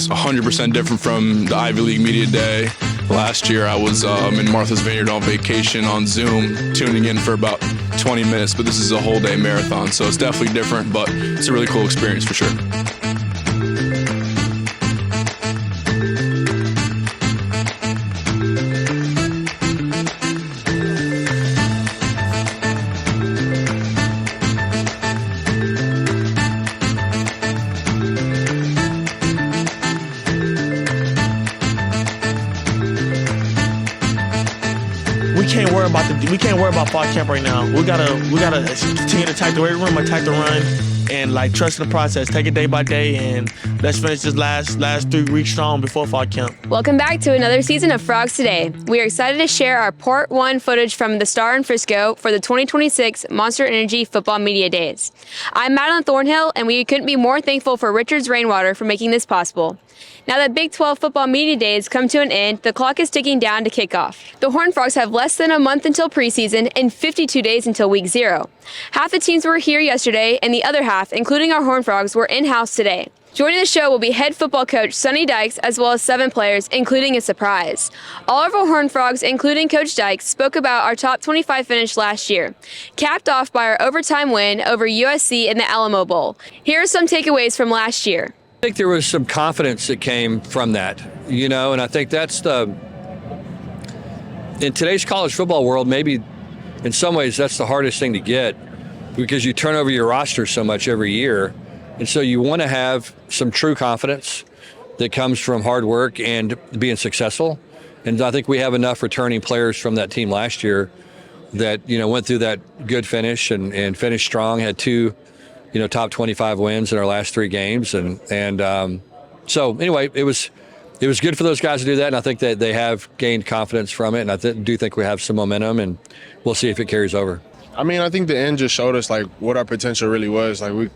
is 100% different from the Ivy League Media Day. Last year I was in Martha's Vineyard on vacation on Zoom, tuning in for about 20 minutes, but this is a whole day marathon, so it's definitely different, but it's a really cool experience for sure. We can't worry about fall camp right now. We gotta continue to attack the weight room, attack the run, and like trust in the process. Take it day by day, and let's finish this last 3 weeks strong before fall camp. Welcome back to another season of Frogs Today. We are excited to share our Part 1 footage from the Star in Frisco for the 2026 Monster Energy Football Media Days. I'm Madeline Thornhill, and we couldn't be more thankful for Richards Rainwater for making this possible. Now that Big 12 Football Media Days come to an end, the clock is ticking down to kickoff. The Horned Frogs have less than a month until preseason and 52 days until Week 0. Half the teams were here yesterday, and the other half, including our Horned Frogs, were in-house today. Joining the show will be head football coach Sonny Dykes, as well as 7 players, including a surprise. All of our Horned Frogs, including Coach Dykes, spoke about our top 25 finish last year, capped off by our overtime win over USC in the Alamo Bowl. Here are some takeaways from last year. I think there was some confidence that came from that, and I think that's in today's college football world, maybe in some ways that's the hardest thing to get because you turn over your roster so much every year. And so you want to have some true confidence that comes from hard work and being successful. And I think we have enough returning players from that team last year that, went through that good finish and finished strong, had 2 top 25 wins in our last 3 games. And so anyway, it was good for those guys to do that. And I think that they have gained confidence from it. And I do think we have some momentum, and we'll see if it carries over. I mean, I think the end just showed us like what our potential really was. Like we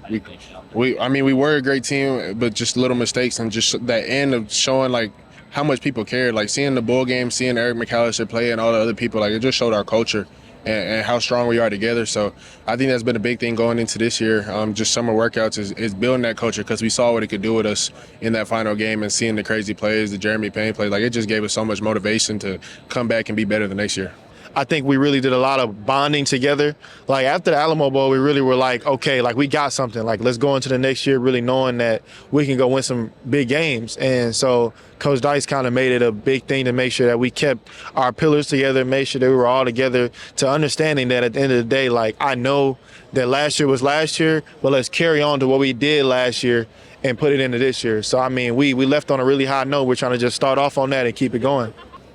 were a great team, but just little mistakes, and just that end of showing like how much people cared. Like seeing the bowl game, seeing Eric McAllister play and all the other people, like it just showed our culture and how strong we are together. So I think that's been a big thing going into this year. Just summer workouts is building that culture, because we saw what it could do with us in that final game, and seeing the crazy plays, the Jeremy Payne plays, like it just gave us so much motivation to come back and be better the next year. I think we really did a lot of bonding together. Like after the Alamo Bowl, we really were like, okay, like we got something. Like let's go into the next year really knowing that we can go win some big games. And so Coach Dykes kind of made it a big thing to make sure that we kept our pillars together, made sure that we were all together, to understanding that at the end of the day, like I know that last year was last year, but let's carry on to what we did last year and put it into this year. So, I mean, we left on a really high note. We're trying to just start off on that and keep it going.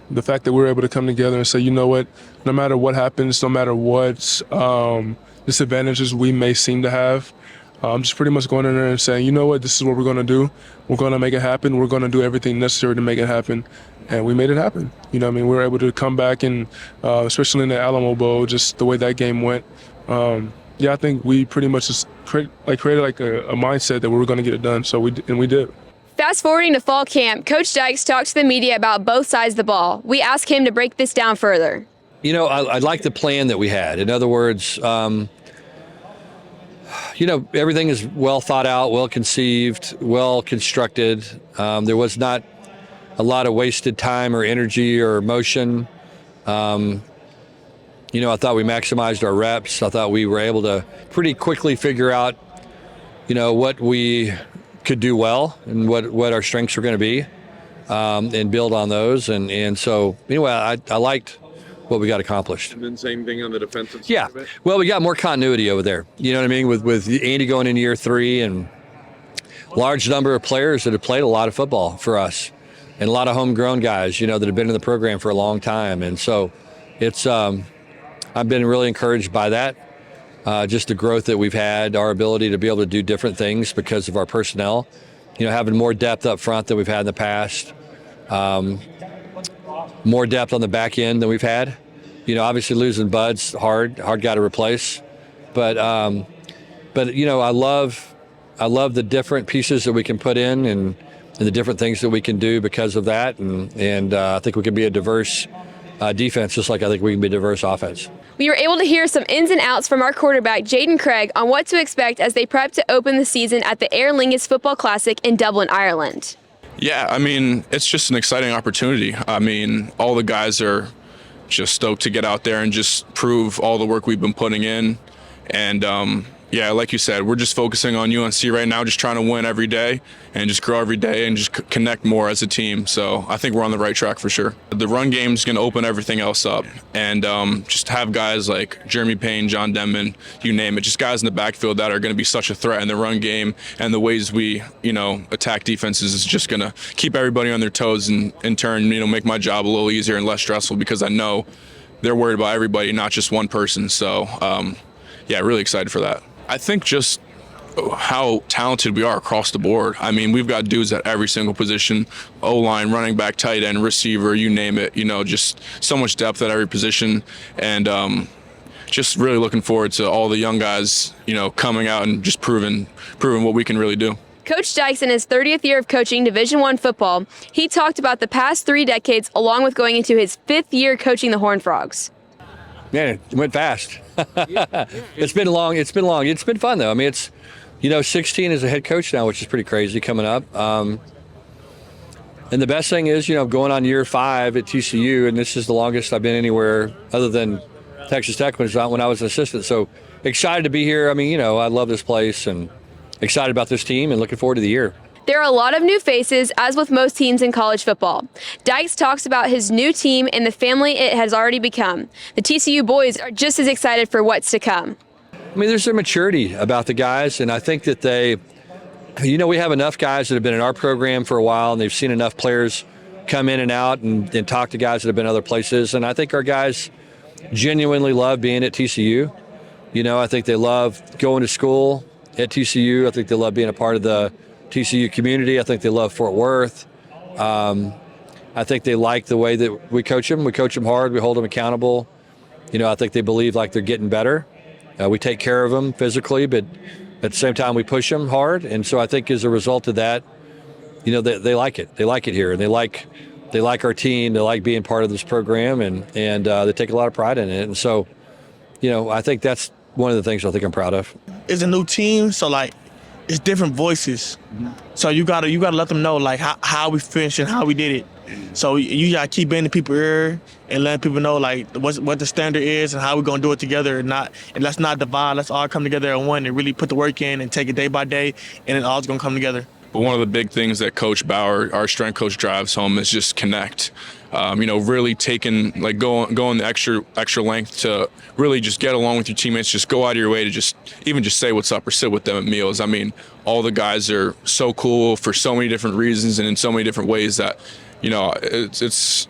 The fact that we're able to come together and say, you know what, no matter what happens, no matter what disadvantages we may seem to have, just pretty much going in there and saying, you know what, this is what we're going to do. We're going to make it happen. We're going to do everything necessary to make it happen. And we made it happen. We were able to come back, and especially in the Alamo Bowl, just the way that game went. I think we pretty much just created a mindset that we were going to get it done. So we did. Fast forwarding to fall camp, Coach Dykes talked to the media about both sides of the ball. We asked him to break this down further. I like the plan that we had. In other words, everything is well thought out, well conceived, well constructed. There was not a lot of wasted time or energy or emotion. I thought we maximized our reps. I thought we were able to pretty quickly figure out, what we could do well and what our strengths were going to be, and build on those. And so, anyway, I liked what we got accomplished. And then same thing on the defensive side. Yeah. Of it? Well, we got more continuity over there. You know what I mean? With Andy going into year 3, and large number of players that have played a lot of football for us, and a lot of homegrown guys, that have been in the program for a long time. And so it's I've been really encouraged by that. Just the growth that we've had, our ability to be able to do different things because of our personnel, having more depth up front than we've had in the past, more depth on the back end than we've had. Obviously losing Bud's hard guy to replace, but I love the different pieces that we can put in and the different things that we can do because of that, and I think we can be a diverse defense, just like I think we can be a diverse offense. We were able to hear some ins and outs from our quarterback, Jaden Craig, on what to expect as they prep to open the season at the Aer Lingus Football Classic in Dublin, Ireland. Yeah, I mean, it's just an exciting opportunity. I mean, all the guys are just stoked to get out there and just prove all the work we've been putting in. And yeah, like you said, we're just focusing on UNC right now, just trying to win every day and just grow every day and just connect more as a team. So I think we're on the right track for sure. The run game is going to open everything else up, and just have guys like Jeremy Payne, John Denman, you name it, just guys in the backfield that are going to be such a threat in the run game, and the ways we, attack defenses is just going to keep everybody on their toes and in turn, make my job a little easier and less stressful because I know they're worried about everybody, not just one person. So yeah, really excited for that. I think just how talented we are across the board. I mean, we've got dudes at every single position, O-line, running back, tight end, receiver, you name it, just so much depth at every position. And just really looking forward to all the young guys, coming out and just proving what we can really do. Coach Dykes, in his 30th year of coaching Division I football, he talked about the past 3 decades along with going into his 5th year coaching the Horned Frogs. Man, it went fast. It's been long. It's been fun, though. I mean, it's, 16 as a head coach now, which is pretty crazy coming up. And the best thing is, going on year 5 at TCU, and this is the longest I've been anywhere other than Texas Tech when I was an assistant. So excited to be here. I mean, I love this place and excited about this team and looking forward to the year. There are a lot of new faces, as with most teams in college football. Dykes talks about his new team and the family it has already become. The TCU boys are just as excited for what's to come. I mean, there's a maturity about the guys, and I think that we have enough guys that have been in our program for a while, and they've seen enough players come in and out and talk to guys that have been other places. And I think our guys genuinely love being at TCU. I think they love going to school at TCU. I think they love being a part of the TCU community. I think they love Fort Worth. I think they like the way that we coach them. We coach them hard. We hold them accountable. I think they believe like they're getting better. We take care of them physically, but at the same time we push them hard. And so I think as a result of that, they like it. They like it here, and they like our team. They like being part of this program, and they take a lot of pride in it. And so, I think that's one of the things I think I'm proud of. It's a new team, so it's different voices. So you gotta let them know how we finished and how we did it. So you gotta keep bending people's ear and letting people know what the standard is and how we're gonna do it together, and let's not divide. Let's all come together at one and really put the work in and take it day by day, and it all's gonna come together. But one of the big things that Coach Bauer, our strength coach, drives home is just connect. Really taking going the extra length to really just get along with your teammates. Just go out of your way to just say what's up or sit with them at meals. I mean, all the guys are so cool for so many different reasons and in so many different ways that it's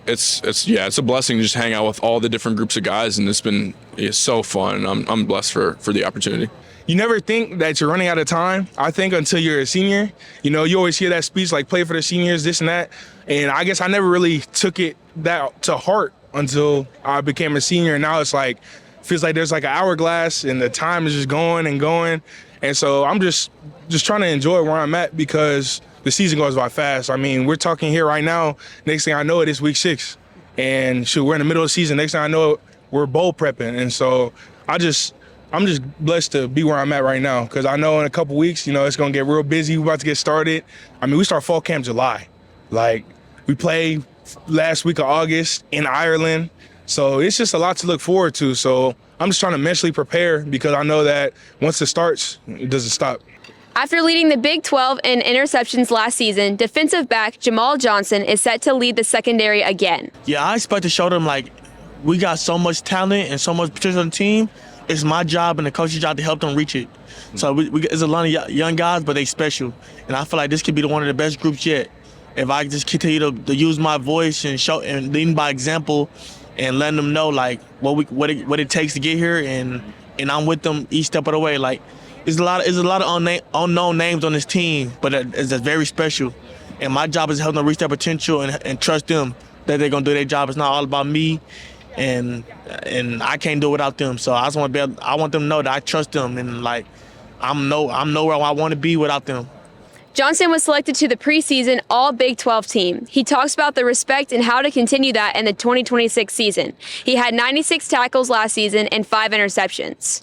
a blessing to just hang out with all the different groups of guys, and it's so fun. I'm blessed for the opportunity. You never think that you're running out of time, I think, until you're a senior. You always hear that speech, play for the seniors, this and that. And I guess I never really took it that to heart until I became a senior. And now it's feels like there's an hourglass and the time is just going and going. And so I'm just trying to enjoy where I'm at because the season goes by fast. I mean, we're talking here right now. Next thing I know, it is week 6. And we're in the middle of the season. Next thing I know, we're bowl prepping. And so I'm just blessed to be where I'm at right now because I know in a couple weeks, it's going to get real busy. We're about to get started. I mean, we start fall camp July. We played last week of August in Ireland. So it's just a lot to look forward to. So I'm just trying to mentally prepare because I know that once it starts, it doesn't stop. After leading the Big 12 in interceptions last season, defensive back Jamal Johnson is set to lead the secondary again. Yeah, I expect to show them we got so much talent and so much potential on the team. It's my job and the coach's job to help them reach it. So it's a lot of young guys, but they special. And I feel like this could be one of the best groups yet. If I just continue to use my voice and show and lead by example and letting them know what it takes to get here, and I'm with them each step of the way. There's a lot of unknown names on this team, but it's very special. And my job is to help them reach their potential and trust them that they're gonna do their job. It's not all about me, and I can't do it without them. So I want them to know that I trust them, and I'm nowhere I want to be without them. Johnson was selected to the preseason All Big 12 team. He talks about the respect and how to continue that in the 2026 season. He had 96 tackles last season and 5 interceptions.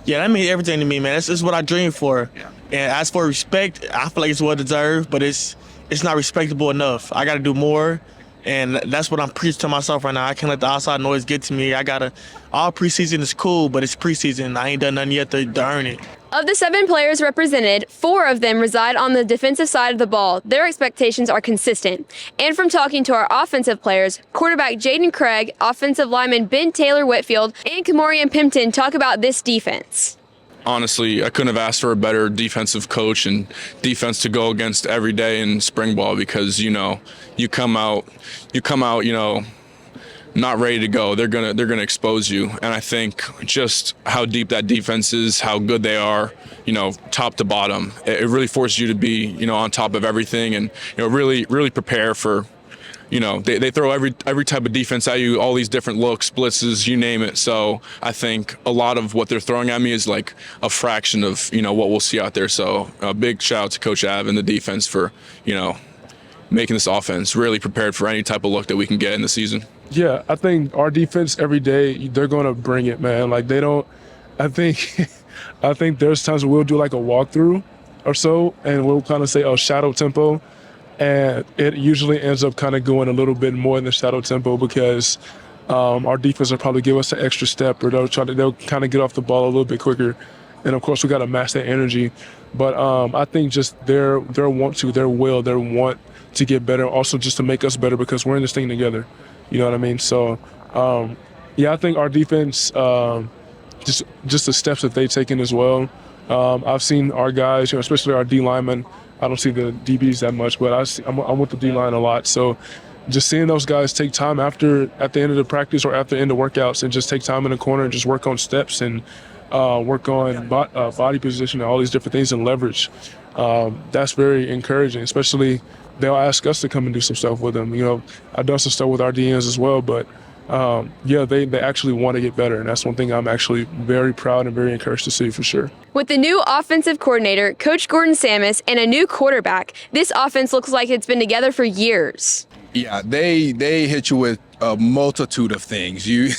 Yeah, that means everything to me, man. This is what I dream for. Yeah. And as for respect, I feel like it's well deserved, but it's it's not respectable enough. I got to do more, and that's what I'm preaching to myself right now. I can't let the outside noise get to me. All preseason is cool, but it's preseason. I ain't done nothing yet to earn it. Of the 7 players represented, 4 of them reside on the defensive side of the ball. Their expectations are consistent. And from talking to our offensive players, quarterback Jaden Craig, offensive lineman Ben Taylor-Whitfield, and Kamoria and Pimpton talk about this defense. Honestly, I couldn't have asked for a better defensive coach and defense to go against every day in spring ball because, you come out, not ready to go. They're gonna expose you. And I think just how deep that defense is, how good they are, top to bottom, it really forces you to be, on top of everything and, really prepare for, they throw every type of defense at you, all these different looks, blitzes, you name it. So I think a lot of what they're throwing at me is like a fraction of, what we'll see out there. So a big shout out to Coach Av and the defense for, making this offense really prepared for any type of look that we can get in the season. Yeah, I think our defense every day, they're going to bring it, man. Like I think there's times where we'll do like a walkthrough or so and we'll kind of say, shadow tempo. And it usually ends up kind of going a little bit more in the shadow tempo because our defense will probably give us an extra step or they'll kind of get off the ball a little bit quicker. And of course we got to match that energy. But I think just their want to get better, also just to make us better because we're in this thing together. You know what I mean? So, I think our defense, just the steps that they've taken as well. I've seen our guys, especially our D linemen. I don't see the DBs that much, but I'm with the D line a lot. So, just seeing those guys take time at the end of the practice or after the end of workouts and just take time in the corner and just work on steps and work on body position and all these different things and leverage. That's very encouraging, especially. They'll ask us to come and do some stuff with them. I've done some stuff with our DNs as well, but they actually want to get better. And that's one thing I'm actually very proud and very encouraged to see for sure. With the new offensive coordinator, Coach Gordon Samus, and a new quarterback, this offense looks like it's been together for years. Yeah, they hit you with a multitude of things. You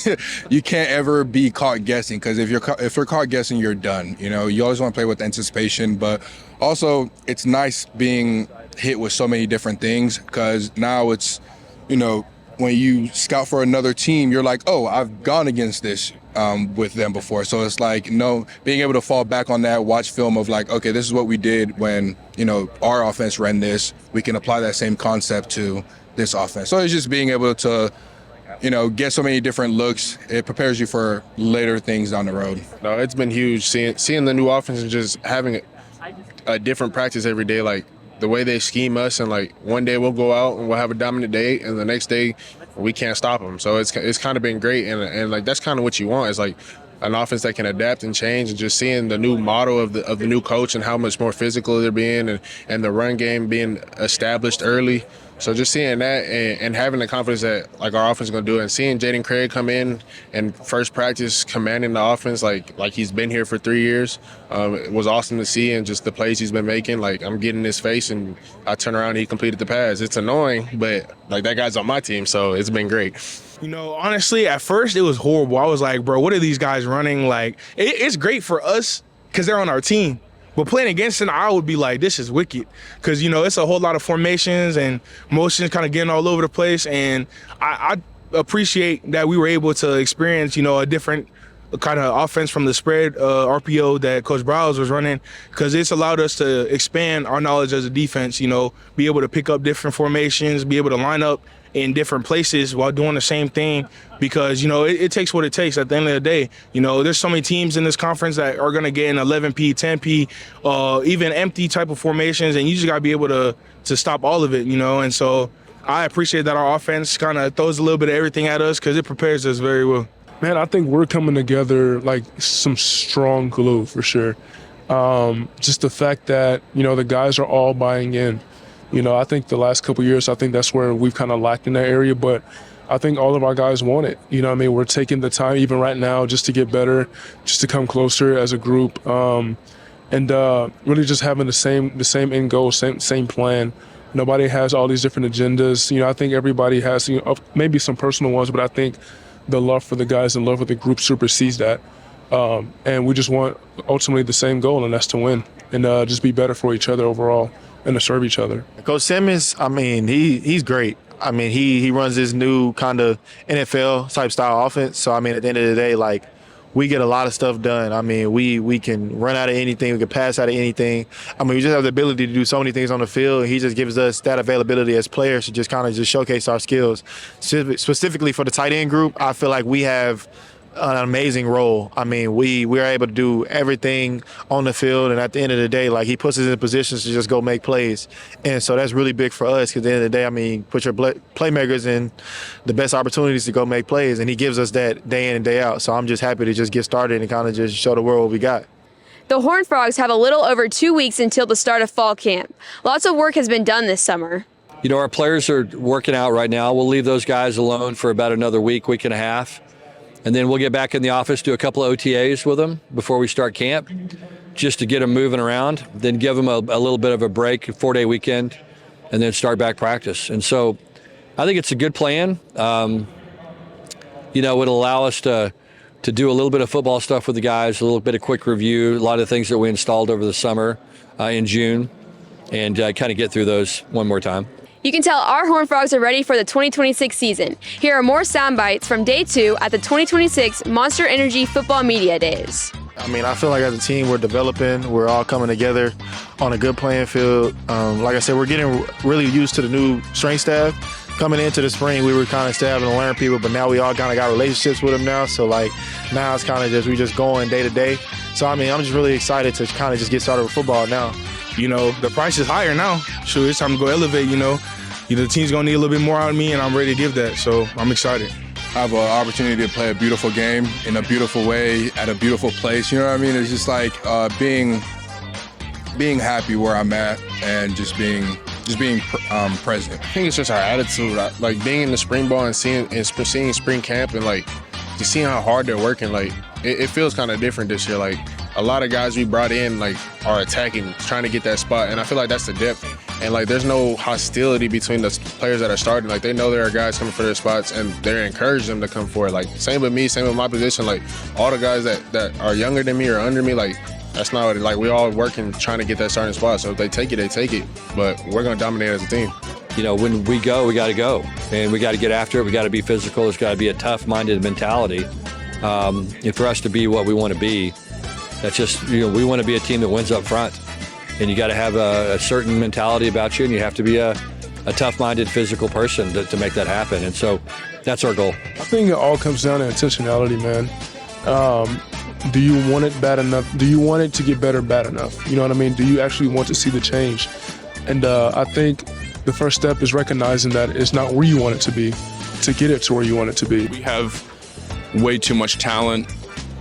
can't ever be caught guessing because if you're caught guessing, you're done. You always want to play with anticipation, but also it's nice being hit with so many different things because now it's, when you scout for another team, you're like, oh, I've gone against this with them before. So it's like, being able to fall back on that, watch film of like, okay, this is what we did when, our offense ran this. We can apply that same concept to this offense. So it's just being able to, get so many different looks. It prepares you for later things down the road. No, it's been huge seeing the new offense and just having a different practice every day. Like the way they scheme us, and like one day we'll go out and we'll have a dominant day, and the next day we can't stop them. So it's kind of been great, and like that's kind of what you want is like an offense that can adapt and change, and just seeing the new model of the new coach and how much more physical they're being, and the run game being established early. So just seeing that and having the confidence that like our offense is going to do it, and seeing Jaden Craig come in and first practice commanding the offense like he's been here for 3 years, it was awesome to see, and just the plays he's been making. Like I'm getting in his face and I turn around and he completed the pass. It's annoying, but like that guy's on my team, so it's been great. Honestly, at first it was horrible. I was like, bro, what are these guys running? Like it's great for us because they're on our team. But playing against them, I would be like, this is wicked. Because, it's a whole lot of formations and motions kind of getting all over the place. And I appreciate that we were able to experience, a different kind of offense from the spread RPO that Coach Browse was running, because it's allowed us to expand our knowledge as a defense, be able to pick up different formations, be able to line up in different places while doing the same thing, because it takes what it takes at the end of the day. There's so many teams in this conference that are going to get in 11P, 10P, even empty type of formations, and you just got to be able to stop all of it, and so I appreciate that our offense kind of throws a little bit of everything at us because it prepares us very well. Man, I think we're coming together like some strong glue for sure. Just the fact that, the guys are all buying in. I think the last couple of years, I think that's where we've kind of lacked in that area, but I think all of our guys want it. We're taking the time even right now just to get better, just to come closer as a group, and really just having the same end goal, same plan. Nobody has all these different agendas. I think everybody has, maybe some personal ones, but I think the love for the guys and love for the group supersedes that. And we just want ultimately the same goal, and that's to win and just be better for each other overall. and to serve each other. Coach Simmons, I mean, he's great. I mean, he runs this new kind of NFL type style offense. So, I mean, at the end of the day, like, we get a lot of stuff done. I mean, we can run out of anything. We can pass out of anything. I mean, we just have the ability to do so many things on the field. And he just gives us that availability as players to just kind of just showcase our skills. Specifically for the tight end group, I feel like we have an amazing role. I mean, we're able to do everything on the field, and at the end of the day, like, he puts us in positions to just go make plays. And so that's really big for us, because at the end of the day, I mean, put your playmakers in the best opportunities to go make plays, and he gives us that day in and day out. So I'm just happy to just get started and kind of just show the world what we got. The Horned Frogs have a little over 2 weeks until the start of fall camp. Lots of work has been done this summer. You know, our players are working out right now. We'll leave those guys alone for about another week and a half. And then we'll get back in the office, do a couple of OTAs with them before we start camp, just to get them moving around, then give them a little bit of a break, a 4-day weekend, and then start back practice. And so I think it's a good plan. You know, it'll allow us to do a little bit of football stuff with the guys, a little bit of quick review, a lot of things that we installed over the summer in June, and kind of get through those one more time. You can tell our Horned Frogs are ready for the 2026 season. Here are more sound bites from day 2 at the 2026 Monster Energy Football Media Days. I mean, I feel like as a team, we're developing. We're all coming together on a good playing field. Like I said, we're getting really used to the new strength staff. Coming into the spring, we were kind of still having to learn people, but now we all kind of got relationships with them now. So, like, now it's kind of just, we just going day to day. So, I mean, I'm just really excited to kind of just get started with football now. You know, the price is higher now. Sure, it's time to go elevate, you know. The team's going to need a little bit more out of me, and I'm ready to give that. So I'm excited. I have an opportunity to play a beautiful game in a beautiful way at a beautiful place. You know what I mean? It's just like being happy where I'm at and just being present. I think it's just our attitude. Like, being in the spring ball and seeing spring camp and, like, just seeing how hard they're working, like, it feels kind of different this year. Like, a lot of guys we brought in, like, are attacking, trying to get that spot, and I feel like that's the depth. And, like, there's no hostility between the players that are starting. Like, they know there are guys coming for their spots, and they're encouraging them to come forward. Like, same with me, same with my position. Like, all the guys that are younger than me or under me, like, that's not what it, like, we're all working, trying to get that starting spot. So if they take it, they take it. But we're going to dominate as a team. You know, when we go, we got to go. And we got to get after it. We got to be physical. There's got to be a tough-minded mentality. And for us to be what we want to be, that's just, you know, we want to be a team that wins up front. And you got to have a certain mentality about you, and you have to be a tough-minded, physical person to make that happen. And so that's our goal. I think it all comes down to intentionality, man. Do you want it bad enough? Do you want it to get better bad enough? You know what I mean? Do you actually want to see the change? And I think the first step is recognizing that it's not where you want it to be, to get it to where you want it to be. We have way too much talent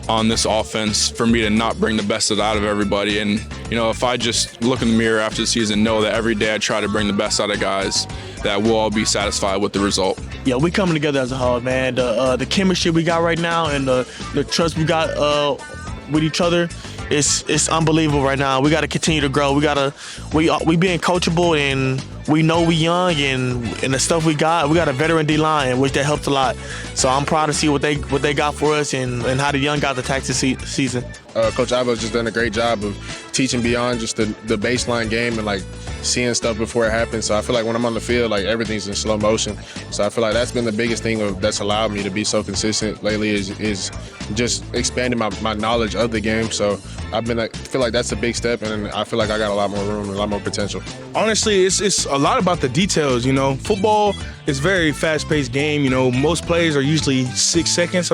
on this offense for me to not bring the best out of everybody. And, you know, if I just look in the mirror after the season, know that every day I try to bring the best out of guys, that we'll all be satisfied with the result. Yeah, we coming together as a whole, man. The chemistry we got right now and the trust we got with each other, it's unbelievable right now. We got to continue to grow. We being coachable, and we know we young, and the stuff we got a veteran D-line, which that helps a lot. So I'm proud to see what they got for us and how the young guys attack this season. Coach Oyewale's just done a great job of teaching beyond just the baseline game and, like, seeing stuff before it happens. So I feel like when I'm on the field, like, everything's in slow motion. So I feel like that's been the biggest thing that's allowed me to be so consistent lately is just expanding my knowledge of the game. So I feel like that's a big step, and I feel like I got a lot more room and a lot more potential. Honestly, it's a lot about the details, you know. Football is a very fast-paced game, you know. Most plays are usually 6 seconds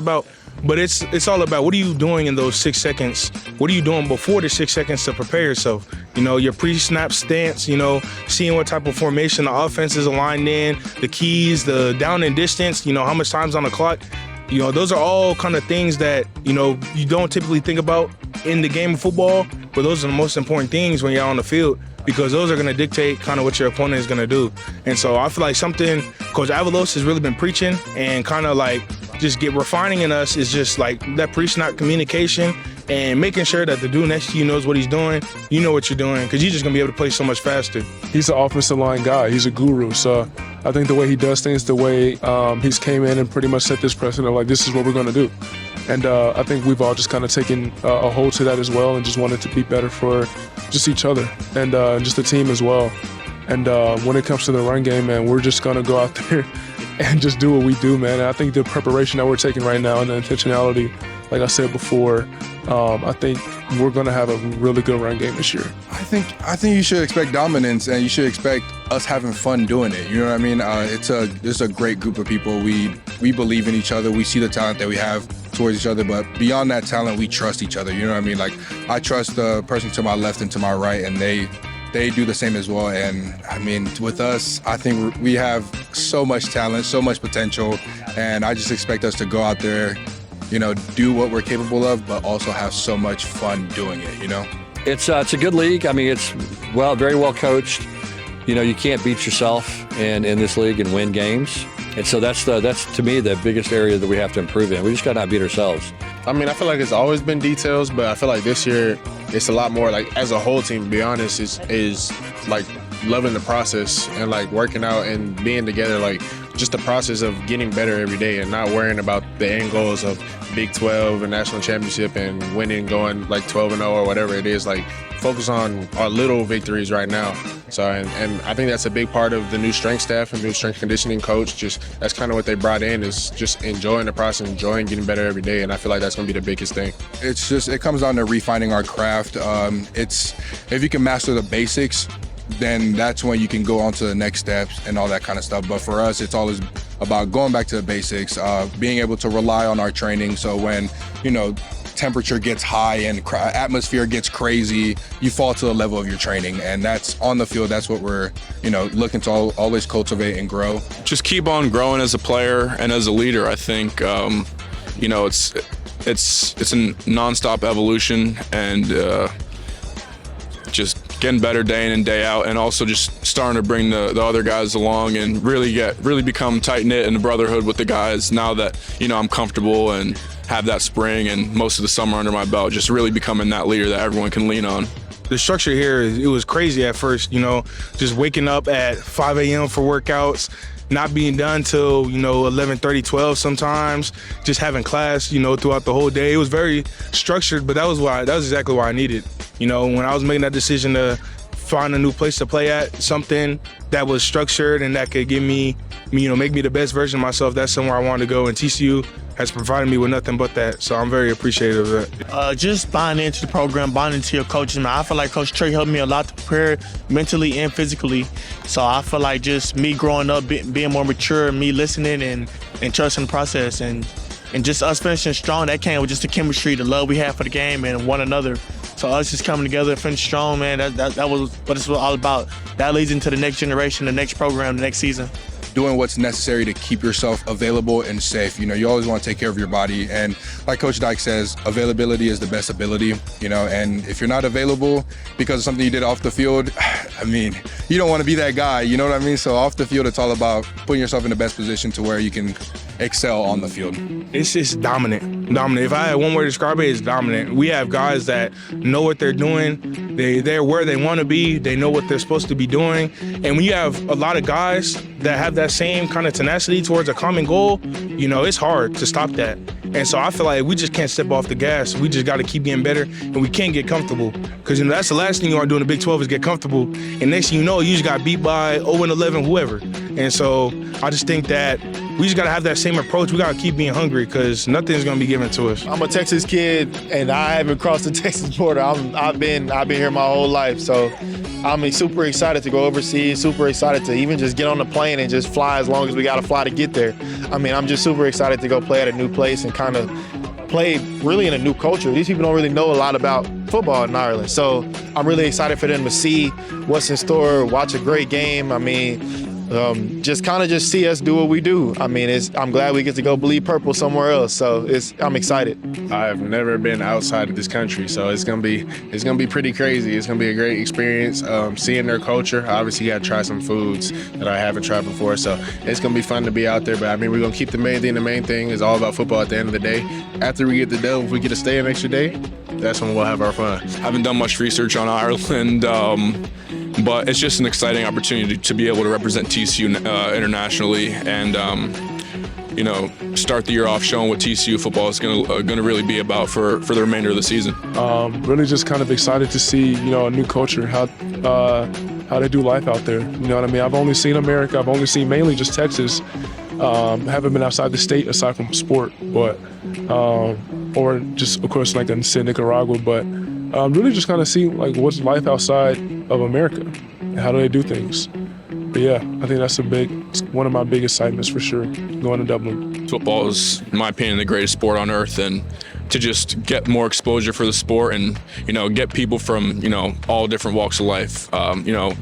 but it's all about what are you doing in those 6 seconds? What are you doing before the 6 seconds to prepare yourself? You know, your pre-snap stance, you know, seeing what type of formation the offense is aligned in, the keys, the down and distance, you know, how much time's on the clock. You know, those are all kind of things that, you know, you don't typically think about in the game of football, but those are the most important things when you're on the field, because those are going to dictate kind of what your opponent is going to do. And so I feel like something Coach Avalos has really been preaching and kind of like just refining in us is just like that pre-snap communication and making sure that the dude next to you knows what he's doing. You know what you're doing, because you're just going to be able to play so much faster. He's an offensive line guy. He's a guru. So I think the way he does things, the way he's came in and pretty much set this precedent, like, this is what we're going to do. And I think we've all just kind of taken a hold to that as well and just wanted to be better for just each other and just the team as well. And when it comes to the run game, man, we're just going to go out there and just do what we do, man. And I think the preparation that we're taking right now and the intentionality, like I said before, I think we're going to have a really good run game this year. I think you should expect dominance, and you should expect us having fun doing it. You know what I mean? It's a great group of people. We believe in each other. We see the talent that we have towards each other, but beyond that talent, we trust each other. You know what I mean? Like, I trust the person to my left and to my right, and they do the same as well. And I mean, with us, I think we have so much talent, so much potential, and I just expect us to go out there, you know, do what we're capable of, but also have so much fun doing it, you know? It's a good league. I mean, it's very well coached. You know, you can't beat yourself in this league and win games. And so that's to me the biggest area that we have to improve in. We just got to not beat ourselves. I mean, I feel like it's always been details, but I feel like this year it's a lot more, like, as a whole team, to be honest, is like loving the process and like working out and being together, like just the process of getting better every day and not worrying about the end goals of Big 12 and national championship and winning, going like 12-0 or whatever it is. Like, focus on our little victories right now. So, and I think that's a big part of the new strength staff and new strength conditioning coach. Just that's kind of what they brought in, is just enjoying the process, enjoying getting better every day. And I feel like that's going to be the biggest thing. It comes down to refining our craft. It's if you can master the basics, then that's when you can go on to the next steps and all that kind of stuff. But for us, it's always about going back to the basics, being able to rely on our training. So when, you know, temperature gets high and atmosphere gets crazy, you fall to the level of your training. And that's on the field. That's what we're, you know, looking to always cultivate and grow. Just keep on growing as a player and as a leader. I think, you know, it's a nonstop evolution, and just getting better day in and day out, and also just starting to bring the other guys along and really become tight-knit in the brotherhood with the guys now that, you know, I'm comfortable and have that spring and most of the summer under my belt, just really becoming that leader that everyone can lean on. The structure here, it was crazy at first, you know, just waking up at 5 a.m. for workouts, not being done till, you know, 11:30, 12 sometimes, just having class, you know, throughout the whole day. It was very structured, but that was exactly what I needed. You know, when I was making that decision to find a new place to play at, something that was structured and that could give me, you know, make me the best version of myself, that's somewhere I wanted to go. And TCU has provided me with nothing but that. So I'm very appreciative of that. Just buying into the program, buying into your coaches, man. I feel like Coach Trey helped me a lot to prepare mentally and physically. So I feel like just me growing up, being more mature, me listening and trusting the process, and just us finishing strong, that came with just the chemistry, the love we have for the game and one another. So us just coming together and finish strong, man, that was what it's all about. That leads into the next generation, the next program, the next season. Doing what's necessary to keep yourself available and safe. You know, you always want to take care of your body. And like Coach Dykes says, availability is the best ability, you know, and if you're not available because of something you did off the field, I mean, you don't want to be that guy, you know what I mean? So off the field, it's all about putting yourself in the best position to where you can excel on the field. It's just dominant. If I had one word to describe it, it's dominant. We have guys that know what they're doing. They're where they want to be. They know what they're supposed to be doing. And when you have a lot of guys that have that same kind of tenacity towards a common goal, you know, it's hard to stop that. And so I feel like we just can't step off the gas. We just got to keep getting better, and we can't get comfortable. Because, you know, that's the last thing you want to do in the Big 12 is get comfortable. And next thing you know, you just got beat by 0-11, whoever. And so I just think that we just got to have that same approach. We got to keep being hungry because nothing's going to be given to us. I'm a Texas kid, and I haven't crossed the Texas border. I've been here my whole life, so I'm super excited to go overseas, super excited to even just get on the plane and just fly as long as we got to fly to get there. I mean, I'm just super excited to go play at a new place and kind of play really in a new culture. These people don't really know a lot about football in Ireland, so I'm really excited for them to see what's in store, watch a great game. I mean, just see us do what we do. I mean, I'm glad we get to go bleed purple somewhere else. So I'm excited. I've never been outside of this country, so it's gonna be pretty crazy. It's gonna be a great experience. Seeing their culture. Obviously, you gotta try some foods that I haven't tried before. So it's gonna be fun to be out there. But I mean, we're gonna keep the main thing. The main thing is all about football. At the end of the day, after we get the dub, if we get to stay an extra day, that's when we'll have our fun. I haven't done much research on Ireland. But it's just an exciting opportunity to be able to represent TCU internationally, and start the year off showing what TCU football is going to really be about for the remainder of the season. Really just kind of excited to see, a new culture, how they do life out there. You know what I mean? I've only seen America. I've only seen mainly just Texas. Haven't been outside the state aside from sport, but or just, of course, like in Nicaragua, but really just kind of see like what's life outside of America and how do they do things. But yeah, I think that's one of my big excitements for sure, going to Dublin. Football is, in my opinion, the greatest sport on earth, and to just get more exposure for the sport and, get people from, all different walks of life,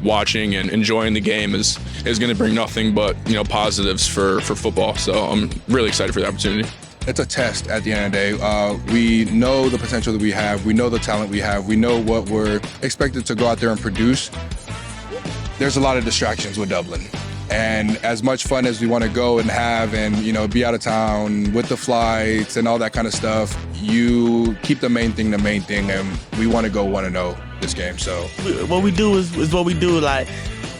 watching and enjoying the game is going to bring nothing but, positives for football. So I'm really excited for the opportunity. It's a test at the end of the day. We know the potential that we have. We know the talent we have. We know what we're expected to go out there and produce. There's a lot of distractions with Dublin. And as much fun as we want to go and have and, be out of town with the flights and all that kind of stuff, you keep the main thing, and we want to go 1-0 this game. So what we do is what we do. Like,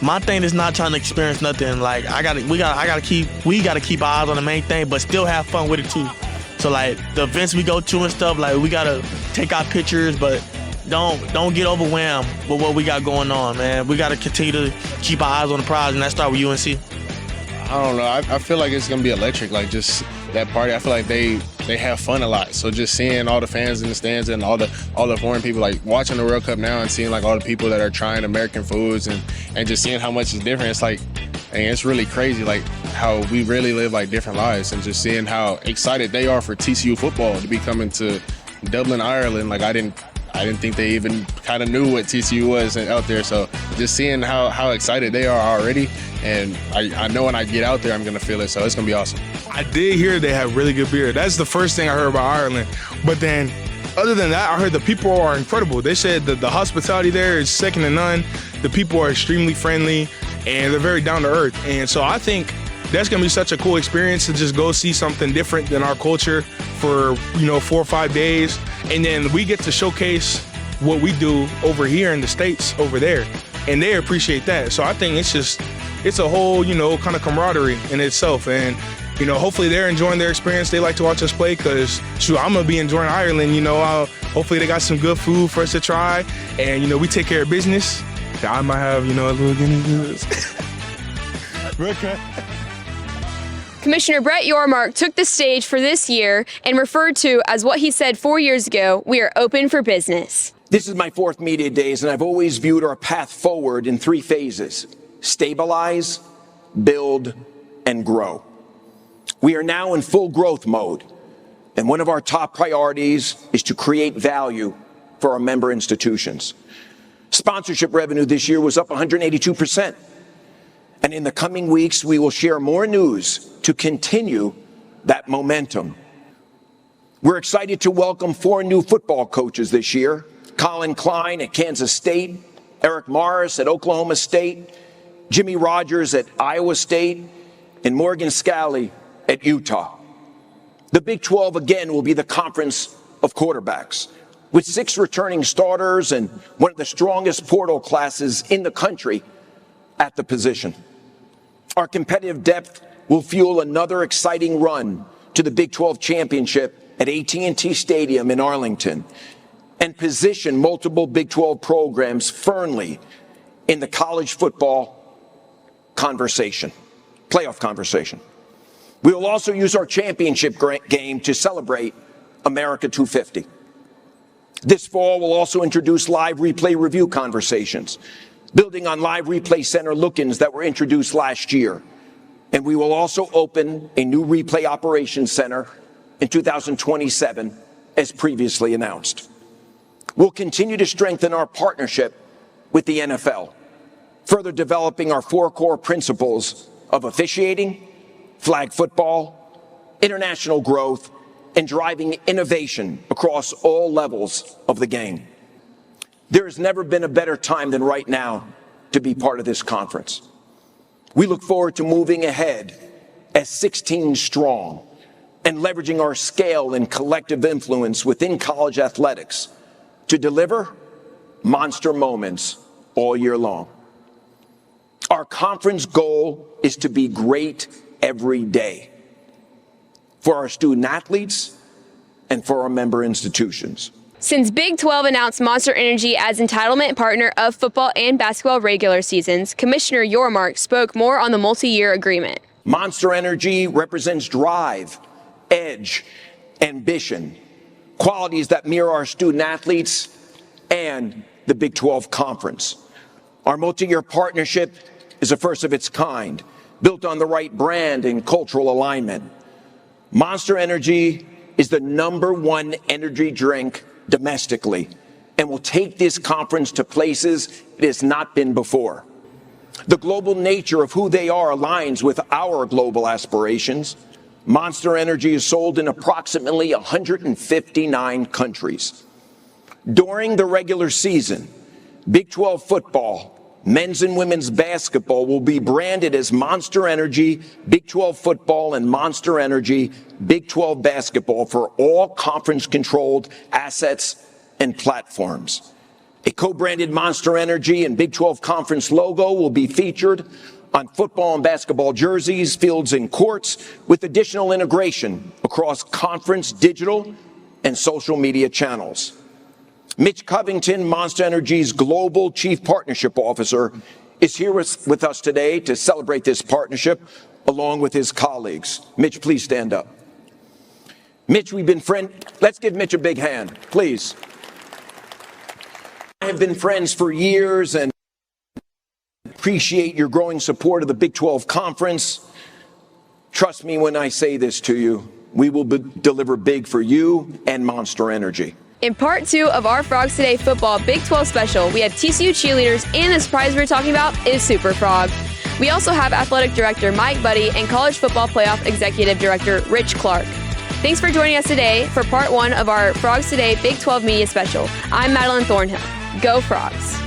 my thing is not trying to experience nothing. Like, we gotta keep our eyes on the main thing, but still have fun with it too. So like the events we go to and stuff, like we gotta take our pictures, but don't get overwhelmed with what we got going on, man. We gotta continue to keep our eyes on the prize, and that start with UNC. I don't know. I feel like it's gonna be electric. Like just that party. I feel like they have fun a lot. So just seeing all the fans in the stands and all the foreign people, like watching the World Cup now and seeing like all the people that are trying American foods and just seeing how much is different. It's like, and it's really crazy, like how we really live like different lives, and just seeing how excited they are for TCU football to be coming to Dublin, Ireland. Like I didn't think they even kind of knew what TCU was out there. So just seeing how excited they are already, and I know when I get out there, I'm going to feel it. So it's going to be awesome. I did hear they have really good beer. That's the first thing I heard about Ireland. But then, other than that, I heard the people are incredible. They said that the hospitality there is second to none. The people are extremely friendly, and they're very down to earth. And so I think that's going to be such a cool experience to just go see something different than our culture for, 4 or 5 days. And then we get to showcase what we do over here in the States over there. And they appreciate that. So I think it's a whole, kind of camaraderie in itself. And, hopefully they're enjoying their experience. They like to watch us play because, I'm going to be enjoying Ireland. Hopefully they got some good food for us to try. And, we take care of business. I might have, a little guinea goods. Okay. Commissioner Brett Yormark took the stage for this year and referred to as what he said 4 years ago, we are open for business. This is my 4th media days, and I've always viewed our path forward in 3 phases: stabilize, build, and grow. We are now in full growth mode, and one of our top priorities is to create value for our member institutions. Sponsorship revenue this year was up 182%. And in the coming weeks, we will share more news to continue that momentum. We're excited to welcome 4 new football coaches this year: Colin Klein at Kansas State, Eric Morris at Oklahoma State, Jimmy Rogers at Iowa State, and Morgan Scalley at Utah. The Big 12 again will be the conference of quarterbacks, with 6 returning starters and one of the strongest portal classes in the country at the position. Our competitive depth will fuel another exciting run to the Big 12 championship at AT&T Stadium in Arlington, and position multiple Big 12 programs firmly in the college football conversation, playoff conversation. We will also use our championship game to celebrate America 250. This fall, we'll also introduce live replay review conversations, building on live replay center look-ins that were introduced last year. And we will also open a new replay operations center in 2027, as previously announced. We'll continue to strengthen our partnership with the NFL, further developing our 4 core principles of officiating, flag football, international growth, and driving innovation across all levels of the game. There has never been a better time than right now to be part of this conference. We look forward to moving ahead as 16 strong and leveraging our scale and collective influence within college athletics to deliver monster moments all year long. Our conference goal is to be great every day. for our student athletes, and for our member institutions. Since Big 12 announced Monster Energy as entitlement partner of football and basketball regular seasons, Commissioner Yormark spoke more on the multi-year agreement. Monster Energy represents drive, edge, ambition, qualities that mirror our student athletes and the Big 12 Conference. Our multi-year partnership is a first of its kind, built on the right brand and cultural alignment. Monster Energy is the #1 energy drink domestically and will take this conference to places it has not been before. The global nature of who they are aligns with our global aspirations. Monster Energy is sold in approximately 159 countries. During the regular season, Big 12 football, men's and women's basketball will be branded as Monster Energy Big 12 football and Monster Energy Big 12 basketball for all conference-controlled assets and platforms. A co-branded Monster Energy and Big 12 Conference logo will be featured on football and basketball jerseys, fields, and courts, with additional integration across conference digital and social media channels. Mitch Covington, Monster Energy's Global Chief Partnership Officer, is here with us today to celebrate this partnership along with his colleagues. Mitch, please stand up. Mitch, let's give Mitch a big hand, please. I have been friends for years and appreciate your growing support of the Big 12 Conference. Trust me when I say this to you, we will deliver big for you and Monster Energy. In part 2 of our Frogs Today football Big 12 special, we have TCU cheerleaders, and the surprise we're talking about is Superfrog. We also have Athletic Director Mike Buddie and College Football Playoff Executive Director Rich Clark. Thanks for joining us today for part 1 of our Frogs Today Big 12 Media Special. I'm Madeline Thornhill. Go Frogs!